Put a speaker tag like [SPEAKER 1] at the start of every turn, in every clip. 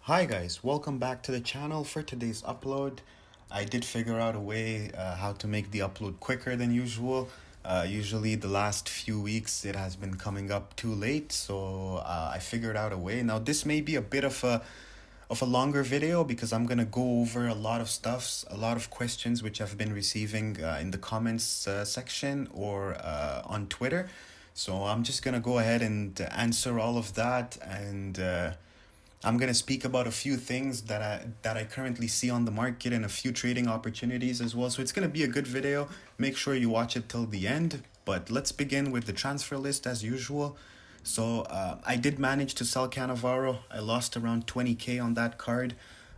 [SPEAKER 1] Hi guys, welcome back to the channel. For today's upload, I did figure out a way how to make the upload quicker than usual. Usually the last few weeks it has been coming up too late, so I figured out a way. Now this may be a bit of a longer video because I'm gonna go over a lot of stuffs, a lot of questions which I've been receiving in the comments section or on Twitter. So I'm just gonna go ahead and answer all of that and I'm gonna speak about a few things that I currently see on the market and a few trading opportunities as well. So it's gonna be a good video. Make sure you watch it till the end. But let's begin with the transfer list as usual. So I did manage to sell Cannavaro. I lost around 20k on that card,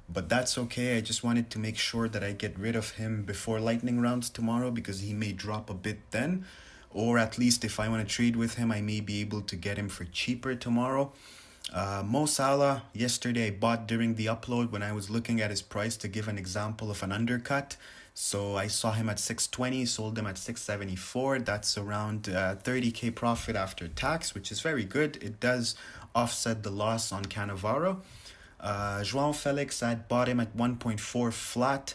[SPEAKER 1] but that's okay. I just wanted to make sure that I get rid of him before lightning rounds tomorrow because he may drop a bit then. Or at least if I want to trade with him, I may be able to get him for cheaper tomorrow. Mo Salah, yesterday I bought during the upload when I was looking at his price to give an example of an undercut. So I saw him at 620, sold him at 674. That's around 30k profit after tax, which is very good. It does offset the loss on Cannavaro. João Felix, I bought him at 1.4 flat.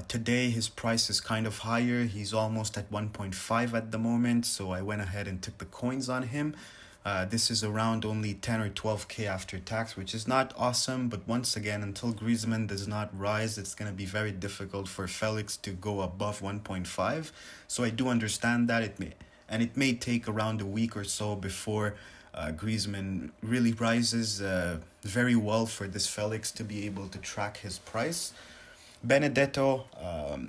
[SPEAKER 1] Today his price is kind of higher. He's almost at 1.5 at the moment, so I went ahead and took the coins on him. This is around only 10 or 12k after tax, which is not awesome, but once again, until Griezmann does not rise, it's going to be very difficult for Felix to go above 1.5. So I do understand that it may take around a week or so before Griezmann really rises very well for this Felix to be able to track his price. Benedetto,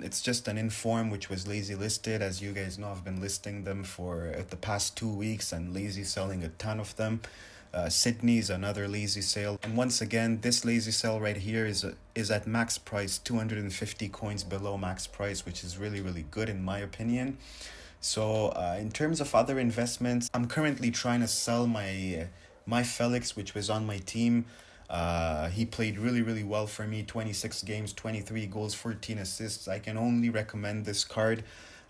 [SPEAKER 1] it's just an inform which was lazy listed. As you guys know, I've been listing them for the past 2 weeks and lazy selling a ton of them. Sydney is another lazy sale. And once again, this lazy sale right here is at max price, 250 coins below max price, which is really, really good in my opinion. So in terms of other investments, I'm currently trying to sell my Felix, which was on my team. He played really, really well for me. 26 games, 23 goals, 14 assists. I can only recommend this card.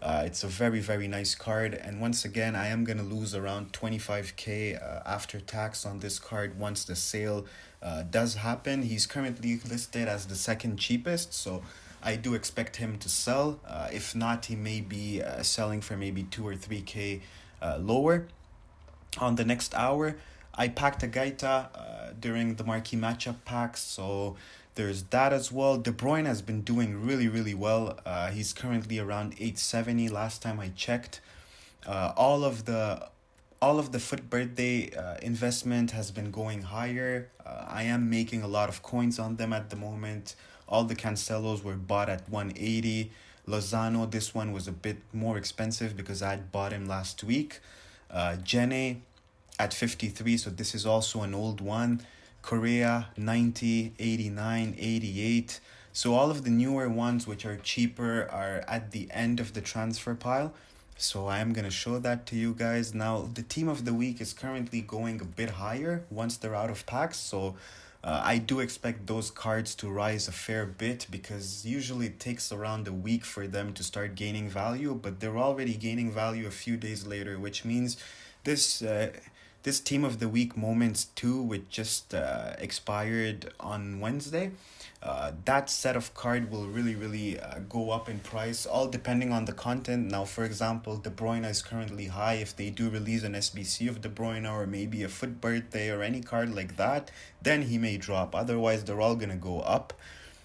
[SPEAKER 1] It's a very, very nice card. And once again, I am going to lose around 25k after tax on this card once the sale does happen. He's currently listed as the second cheapest, so I do expect him to sell. If not, he may be selling for maybe 2 or 3k lower. On the next hour, I packed a Gaita during the marquee matchup packs, so there's that as well. De Bruyne has been doing really, really well. He's currently around 870 last time I checked. All of the foot birthday investment has been going higher. I am making a lot of coins on them at the moment. All the Cancelos were bought at 180. Lozano, this one was a bit more expensive because I had bought him last week. Jenny at 53, so this is also an old one. Korea 90, 89, 88. So all of the newer ones which are cheaper are at the end of the transfer pile. So I am going to show that to you guys. Now the team of the week is currently going a bit higher once they're out of packs. So I do expect those cards to rise a fair bit because usually it takes around a week for them to start gaining value, but they're already gaining value a few days later, which means this this team of the week moments 2, which just expired on Wednesday, that set of card will really go up in price, all depending on the content. Now, for example, De Bruyne is currently high. If they do release an SBC of De Bruyne or maybe a foot birthday or any card like that, then he may drop. Otherwise, they're all gonna go up.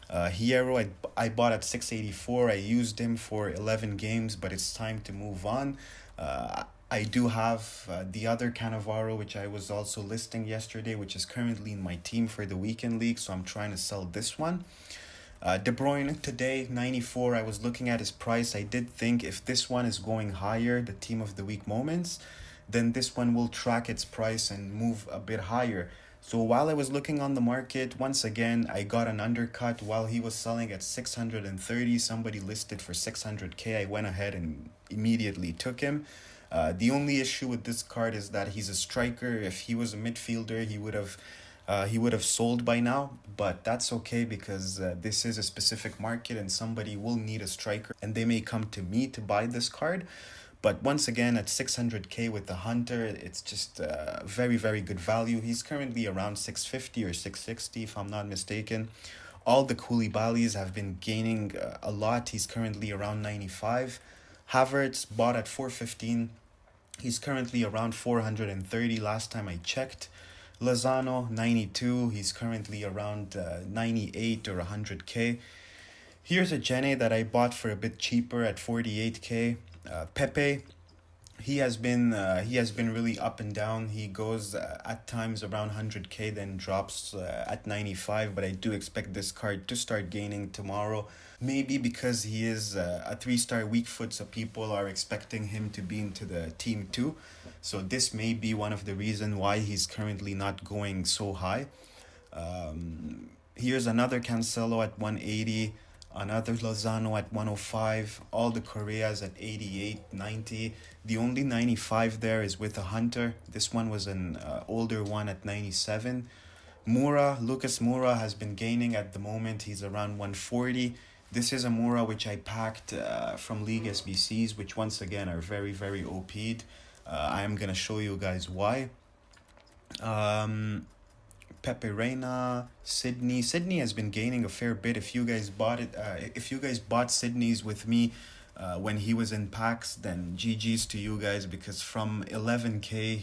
[SPEAKER 1] Hierro, I bought at 684. I used him for 11 games, but it's time to move on. I do have the other Cannavaro, which I was also listing yesterday, which is currently in my team for the weekend league, so I'm trying to sell this one. De Bruyne today, 94. I was looking at his price. I did think if this one is going higher, the team of the week moments, then this one will track its price and move a bit higher. So while I was looking on the market, once again, I got an undercut while he was selling at 630. Somebody listed for 600k. I went ahead and immediately took him. The only issue with this card is that he's a striker. If he was a midfielder, he would have sold by now, but that's okay because this is a specific market and somebody will need a striker and they may come to me to buy this card. But once again, at 600k with the Hunter, it's just very, very good value. He's currently around 650 or 660, if I'm not mistaken. All the Koulibalis have been gaining a lot. He's currently around 95. Havertz bought at 415. He's currently around 430 last time I checked. Lozano, 92. He's currently around 98 or 100k. Here's a Jenny that I bought for a bit cheaper at 48k. Pepe, he has been really up and down. He goes at times around 100k, then drops at 95. But I do expect this card to start gaining tomorrow. Maybe because he is a 3-star weak foot, so people are expecting him to be into the team too. So this may be one of the reason why he's currently not going so high. Here's another Cancelo at 180. Another Lozano at 105. All the Correas at 88, 90. The only 95 there is with a Hunter. This one was an older one at 97. Lucas Moura has been gaining at the moment. He's around 140. This is a Moura which I packed from League SBCs, which once again are very, very OP'd. I am going to show you guys why. Pepe Reina, Sydney. Sydney has been gaining a fair bit. If you guys bought Sydney's with me when he was in packs, then GG's to you guys, because from 11k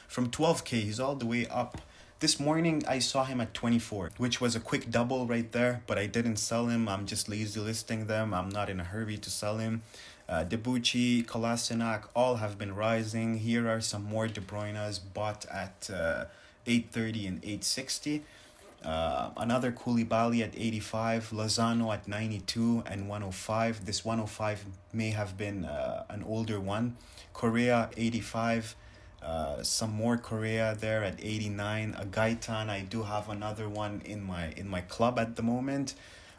[SPEAKER 1] from 12k he's all the way up. This morning I saw him at 24, which was a quick double right there, but I didn't sell him. I'm just lazy listing them. I'm not in a hurry to sell him. Debuchy, Kolasinac, all have been rising. Here are some more De Bruyne's bought at 830 and 860. Another Koulibaly at 85, Lozano at 92 and 105. This 105 may have been an older one. Correa 85. Some more Correa there at 89. A Gaitan, I do have another one in my club at the moment.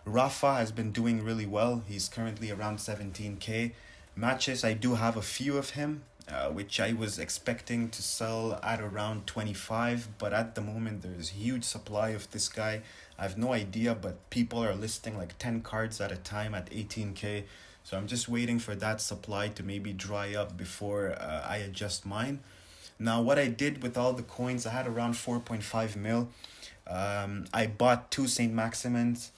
[SPEAKER 1] Rafa has been doing really well. He's currently around 17k. Matches, I do have a few of him, which I was expecting to sell at around 25, but at the moment there's huge supply of this guy. I have no idea, but people are listing like 10 cards at a time at 18k. So I'm just waiting for that supply to maybe dry up before I adjust mine. Now, what I did with all the coins, I had around 4.5 mil. I bought 2 St. Maximins.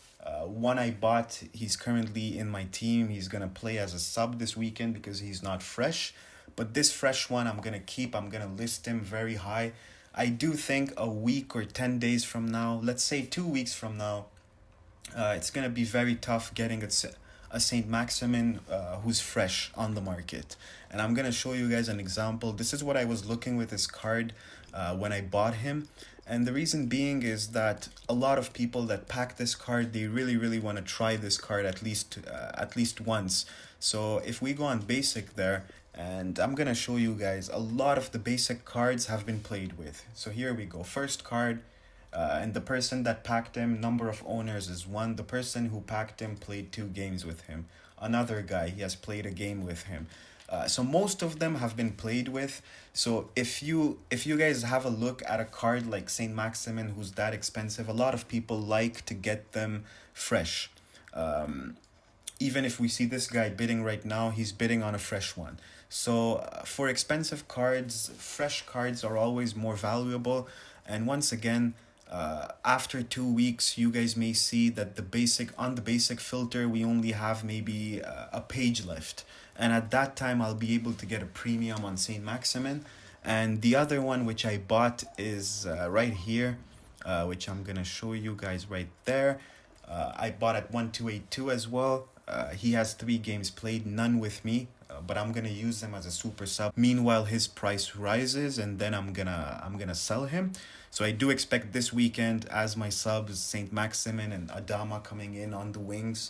[SPEAKER 1] One I bought, he's currently in my team. He's going to play as a sub this weekend because he's not fresh. But this fresh one I'm going to keep. I'm going to list him very high. I do think a week or 10 days from now, let's say 2 weeks from now, it's going to be very tough getting a St. Maximin who's fresh on the market. And I'm going to show you guys an example. This is what I was looking with this card when I bought him. And the reason being is that a lot of people that pack this card, they really, really want to try this card at least once. So if we go on basic there, and I'm going to show you guys, a lot of the basic cards have been played with. So here we go. First card, and the person that packed him, number of owners is 1. The person who packed him played 2 games with him. Another guy, he has played a game with him. So most of them have been played with. So if you guys have a look at a card like St. Maximin, who's that expensive, a lot of people like to get them fresh. Even if we see this guy bidding right now, he's bidding on a fresh one. So for expensive cards, fresh cards are always more valuable. And once again, after 2 weeks, you guys may see that the basic filter, we only have maybe a page left. And at that time, I'll be able to get a premium on St. Maximin. And the other one, which I bought, is right here, which I'm going to show you guys right there. I bought at 1282 as well. He has 3 games played, none with me, but I'm going to use him as a super sub. Meanwhile, his price rises, and then I'm gonna sell him. So I do expect this weekend as my subs, St. Maximin and Adama coming in on the wings.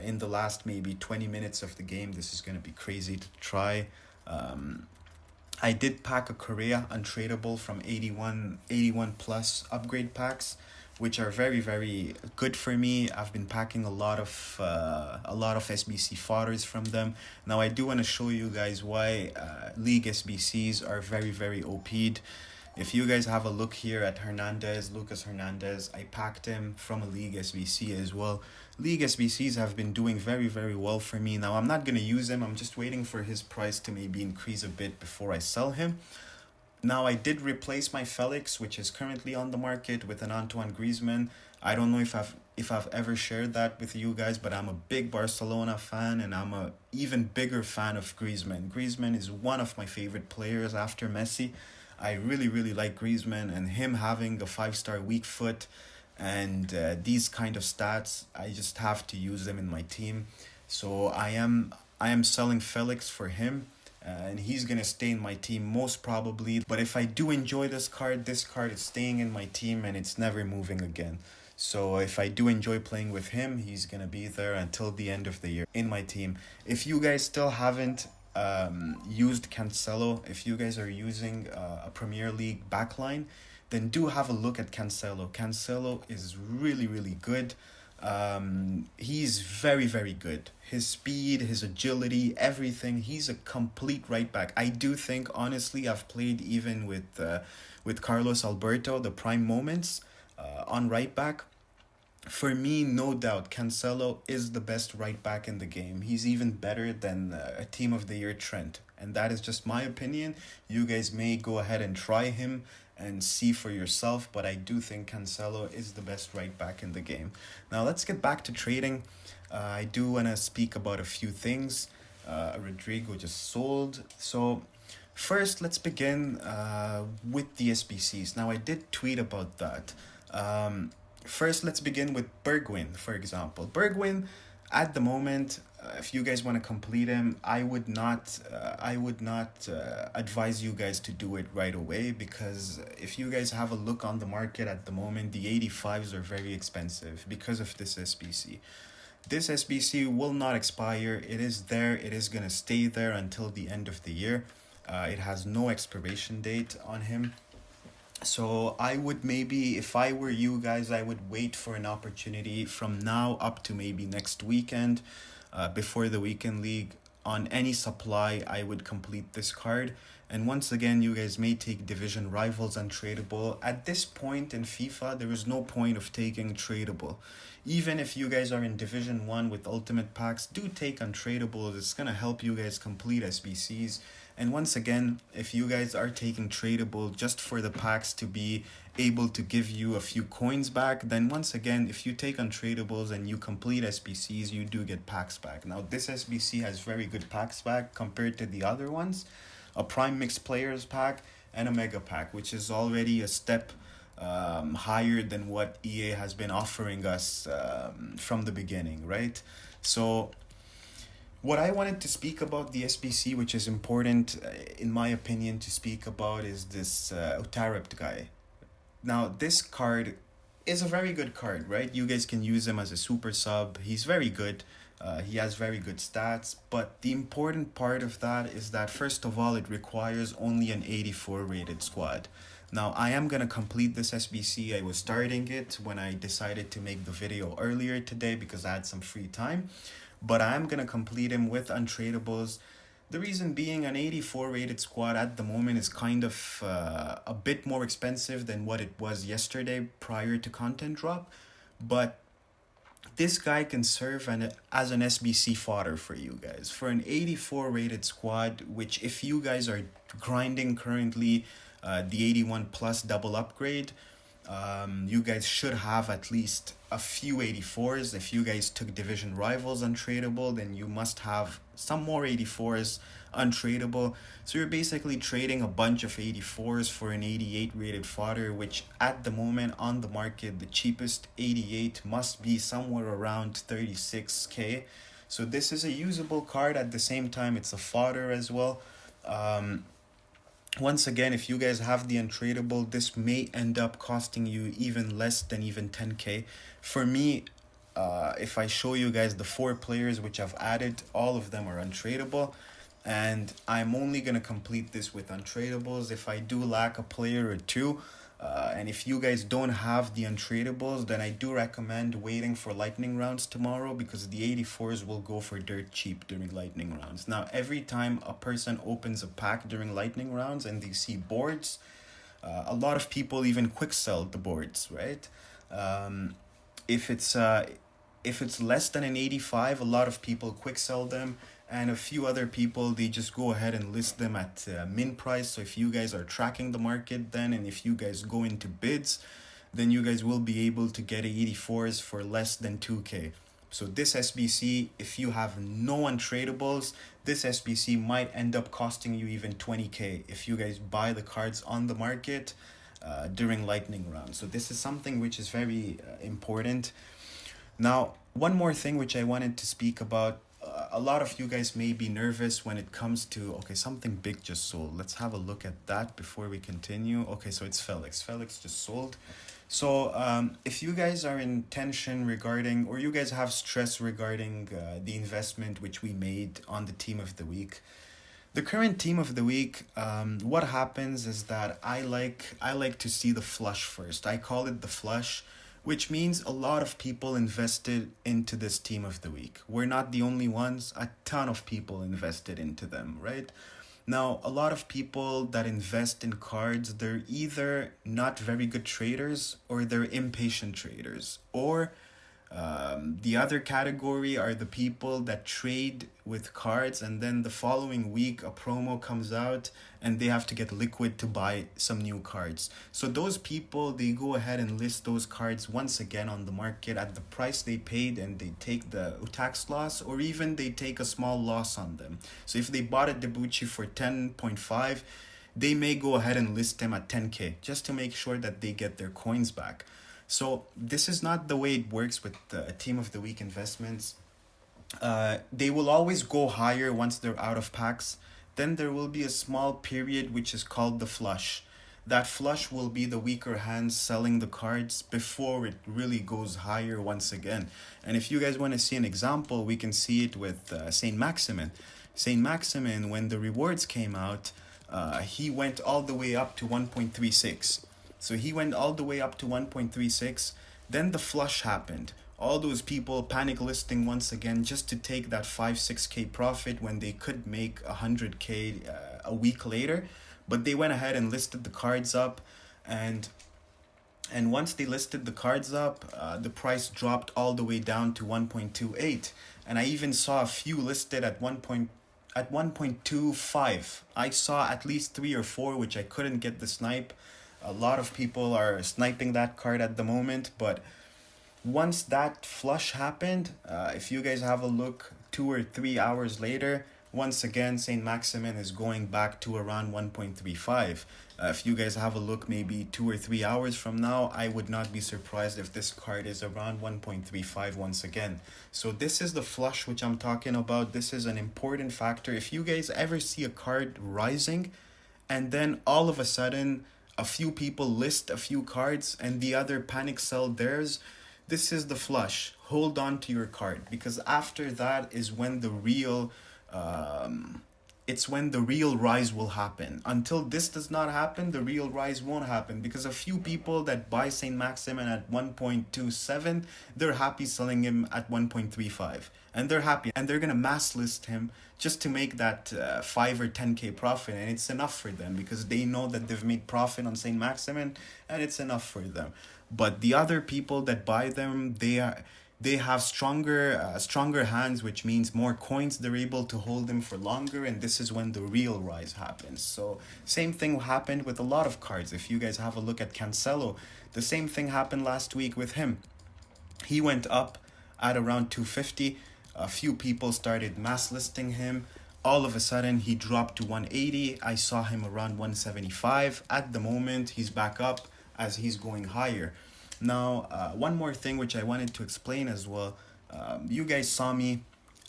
[SPEAKER 1] In the last maybe 20 minutes of the game. This is going to be crazy to try. I did pack a Correa untradeable from 81 plus upgrade packs, which are very, very good for me. I've been packing a lot of SBC fodders from them. Now I do want to show you guys why League SBCs are very, very OP'd. If you guys have a look here at Lucas Hernandez, I packed him from a League SBC as well. League SBCs have been doing very, very well for me. Now, I'm not going to use him. I'm just waiting for his price to maybe increase a bit before I sell him. Now, I did replace my Felix, which is currently on the market, with an Antoine Griezmann. I don't know if I've ever shared that with you guys, but I'm a big Barcelona fan, and I'm a even bigger fan of Griezmann. Griezmann is one of my favorite players after Messi. I really, really like Griezmann, and him having a 5-star weak foot and these kind of stats, I just have to use them in my team. So I am selling Felix for him, and he's gonna stay in my team most probably. But if I do enjoy this card is staying in my team and it's never moving again. So if I do enjoy playing with him, he's gonna be there until the end of the year in my team. If you guys still haven't used Cancelo, if you guys are using a Premier League backline, then do have a look at Cancelo. Cancelo is really, really good. He's very, very good. His speed, his agility, everything. He's a complete right back. I do think, honestly, I've played even with Carlos Alberto, the prime moments on right back. For me, no doubt, Cancelo is the best right back in the game. He's even better than a Team of the Year Trent. And that is just my opinion. You guys may go ahead and try him and see for yourself, but I do think Cancelo is the best right back in the game. Now, let's get back to trading. I do want to speak about a few things. Rodrigo just sold. So, first, let's begin with the SBCs. Now, I did tweet about that. First, let's begin with Bergwijn, for example. Bergwijn, at the moment, if you guys want to complete him, I would not advise you guys to do it right away, because if you guys have a look on the market at the moment, the 85s are very expensive because of this SBC. This SBC will not expire. It is there. It is going to stay there until the end of the year. It has no expiration date on him. So I would maybe, if I were you guys, I would wait for an opportunity from now up to maybe next weekend, before the weekend league. On any supply, I would complete this card. And once again, you guys may take division rivals untradeable. At this point in FIFA, there is no point of taking tradable. Even if you guys are in Division 1 with ultimate packs, do take untradables. It's going to help you guys complete SBCs. And once again, if you guys are taking tradable just for the packs to be able to give you a few coins back, then once again, if you take untradables and you complete SBCs, you do get packs back. Now, this SBC has very good packs back compared to the other ones. A Prime Mixed Players pack and a Mega pack, which is already a step higher than what EA has been offering us from the beginning, right? So what I wanted to speak about the SBC, which is important, in my opinion, to speak about, is this Otaript guy. Now, this card is a very good card, right? You guys can use him as a super sub. He's very good. He has very good stats. But the important part of that is that, first of all, it requires only an 84 rated squad. Now, I am going to complete this SBC. I was starting it when I decided to make the video earlier today because I had some free time. But I'm going to complete him with untradables. The reason being, an 84 rated squad at the moment is kind of a bit more expensive than what it was yesterday prior to content drop. But this guy can serve as an SBC fodder for you guys. For an 84 rated squad, which if you guys are grinding currently the 81 plus double upgrade, you guys should have at least a few 84s. If you guys took division rivals untradeable, then you must have some more 84s untradeable. So you're basically trading a bunch of 84s for an 88 rated fodder, which at the moment on the market, the cheapest 88 must be somewhere around 36k. So this is a usable card. At the same time, it's a fodder as well. Once again, if you guys have the untradable, this may end up costing you even less than even 10k. For me, if I show you guys the 4 players which I've added, all of them are untradable. And I'm only going to complete this with untradables. If I do lack a player or two, and if you guys don't have the untradables, then I do recommend waiting for lightning rounds tomorrow, because the 84s will go for dirt cheap during lightning rounds. Now, every time a person opens a pack during lightning rounds and they see boards, A lot of people even quick sell the boards, right? Um, if it's uh, if it's less than an 85, a lot of people quick sell them, and a few other people they just go ahead and list them at min price. So if you guys are tracking the market then, and if you guys go into bids, then you guys will be able to get 84s for less than 2k. So this SBC, if you have no untradables, this SBC might end up costing you even 20k if you guys buy the cards on the market during lightning round. So this is something which is very important. Now, one more thing which I wanted to speak about. A lot of you guys may be nervous when it comes to, okay, something big just sold. Let's have a look at that before we continue. Okay, so it's Felix. Felix just sold. So if you guys are in tension regarding, or you guys have stress regarding the investment which we made on the team of the week, the current team of the week, what happens is that I like to see the flush first. I call it the flush, which means a lot of people invested into this team of the week. We're not the only ones. A ton of people invested into them, right? Now, a lot of people that invest in cards, they're either not very good traders or they're impatient traders, or the other category are the people that trade with cards and then the following week a promo comes out and they have to get liquid to buy some new cards. So those people, they go ahead and list those cards once again on the market at the price they paid, and they take the tax loss, or even they take a small loss on them. So if they bought a Debucci for 10.5, they may go ahead and list them at 10k just to make sure that they get their coins back. So this is not the way it works with the team of the week investments. They will always go higher once they're out of packs. Then there will be a small period which is called the flush. That flush will be the weaker hands selling the cards before it really goes higher once again. And if you guys want to see an example, we can see it with Saint Maximin. Saint Maximin, when the rewards came out, he went all the way up to 1.36. So he went all the way up to 1.36. Then the flush happened. All those people panic listing once again just to take that 5-6k profit when they could make 100k a week later. But they went ahead and listed the cards up, and once they listed the cards up, the price dropped all the way down to 1.28. And I even saw a few listed at 1.25. I saw at least 3 or 4 which I couldn't get the snipe. A lot of people are sniping that card at the moment, but once that flush happened, if you guys have a look 2 or 3 hours later, once again Saint Maximin is going back to around 1.35. If you guys have a look maybe 2 or 3 hours from now, I would not be surprised if this card is around 1.35 once again. So this is the flush which I'm talking about. This is an important factor. If you guys ever see a card rising and then all of a sudden a few people list a few cards and the other panic sell theirs, this is the flush. Hold on to your card, because after that is when the real it's when the real rise will happen. Until this does not happen, the real rise won't happen, because a few people that buy Saint Maximin at 1.27, they're happy selling him at 1.35, and they're happy, and they're gonna mass list him just to make that 5 or 10k profit, and it's enough for them because they know that they've made profit on Saint Maximin, and it's enough for them. But the other people that buy them, they have stronger hands, which means more coins. They're able to hold them for longer, and this is when the real rise happens. So same thing happened with a lot of cards. If you guys have a look at Cancelo, the same thing happened last week with him. He went up at around 250. A few people started mass listing him. All of a sudden he dropped to 180. I saw him around 175. At the moment he's back up as he's going higher. Now, one more thing which I wanted to explain as well. You guys saw me.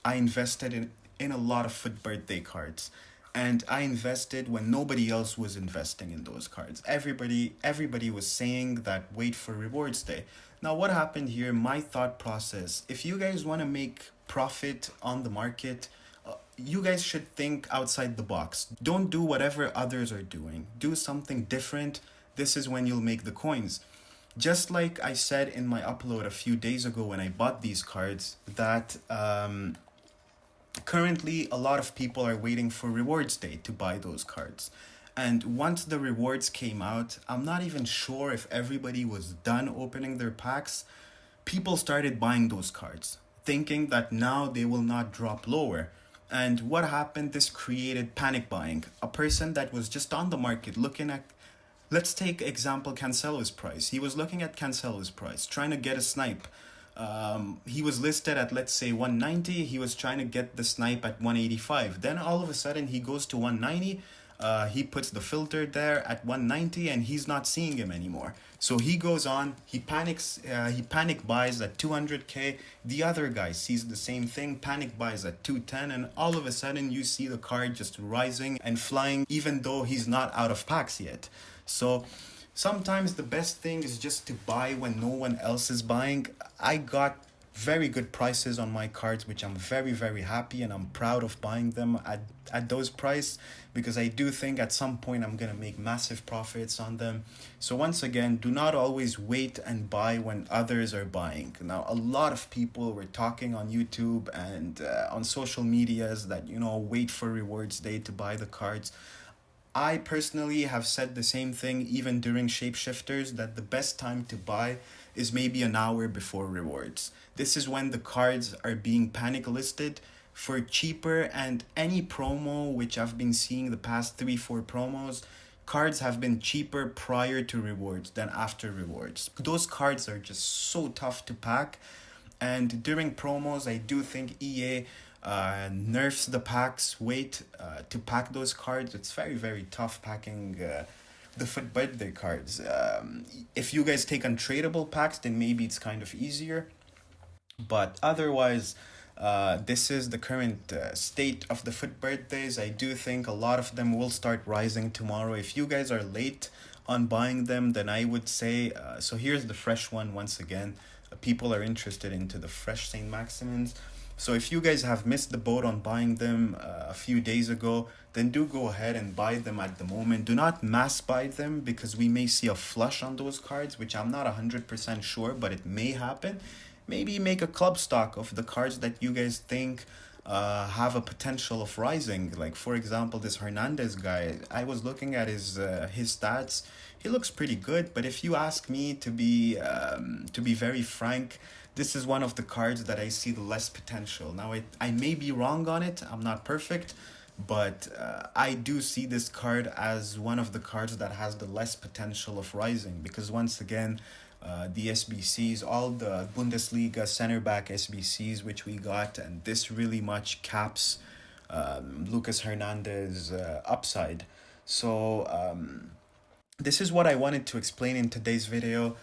[SPEAKER 1] I invested in a lot of FUT birthday cards. And I invested when nobody else was investing in those cards. Everybody was saying that wait for rewards day. Now, what happened here, my thought process, if you guys want to make profit on the market, you guys should think outside the box. Don't do whatever others are doing. Do something different. This is when you'll make the coins. Just like I said in my upload a few days ago when I bought these cards, that currently a lot of people are waiting for rewards day to buy those cards. And once the rewards came out, I'm not even sure if everybody was done opening their packs. People started buying those cards, thinking that now they will not drop lower. And what happened? This created panic buying. A person that was just on the market looking at, let's take example Cancelo's price. He was looking at Cancelo's price, trying to get a snipe. He was listed at, let's say, 190. He was trying to get the snipe at 185. Then all of a sudden he goes to 190. He puts the filter there at 190 and he's not seeing him anymore. So he goes on, he panic buys at 200k. The other guy sees the same thing, panic buys at 210, and all of a sudden you see the card just rising and flying even though he's not out of packs yet. So sometimes the best thing is just to buy when no one else is buying. I got very good prices on my cards, which I'm very, very happy, and I'm proud of buying them at those price, because I do think at some point I'm gonna make massive profits on them. So once again, do not always wait and buy when others are buying. Now, a lot of people were talking on YouTube and on social medias that, wait for rewards day to buy the cards. I personally have said the same thing even during shapeshifters, that the best time to buy is maybe an hour before rewards. This is when the cards are being panic listed for cheaper, and any promo which I've been seeing the past 3-4 promos, cards have been cheaper prior to rewards than after rewards. Those cards are just so tough to pack, and during promos I do think EA nerfs the packs weight to pack those cards. It's very, very tough packing the foot birthday cards. If you guys take untradeable packs, then maybe it's kind of easier, but otherwise this is the current state of the foot birthdays. I do think a lot of them will start rising tomorrow. If you guys are late on buying them, then I would say so here's the fresh one once again. People are interested into the fresh Saint Maximins. So if you guys have missed the boat on buying them a few days ago, then do go ahead and buy them at the moment. Do not mass buy them, because we may see a flush on those cards, which I'm not 100% sure, but it may happen. Maybe make a club stock of the cards that you guys think have a potential of rising. Like, for example, this Hernandez guy, I was looking at his stats. He looks pretty good, but if you ask me to be very frank, this is one of the cards that I see the less potential. Now, I may be wrong on it. I'm not perfect, but I do see this card as one of the cards that has the less potential of rising, because once again, the SBCs, all the Bundesliga center back SBCs which we got, and this really much caps Lucas Hernandez upside. So this is what I wanted to explain in today's video.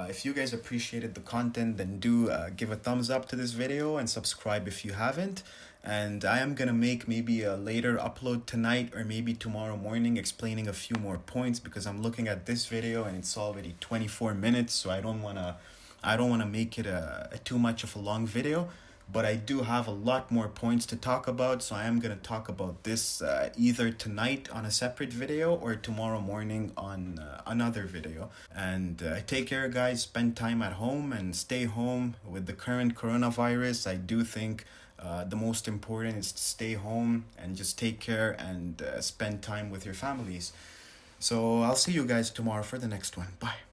[SPEAKER 1] If you guys appreciated the content, then do give a thumbs up to this video and subscribe if you haven't. And I am gonna make maybe a later upload tonight or maybe tomorrow morning explaining a few more points, because I'm looking at this video and it's already 24 minutes, so I don't wanna make it a too much of a long video. But I do have a lot more points to talk about, so I am going to talk about this either tonight on a separate video or tomorrow morning on another video. And take care, guys. Spend time at home and stay home. With the current coronavirus, I do think the most important is to stay home and just take care and spend time with your families. So I'll see you guys tomorrow for the next one. Bye.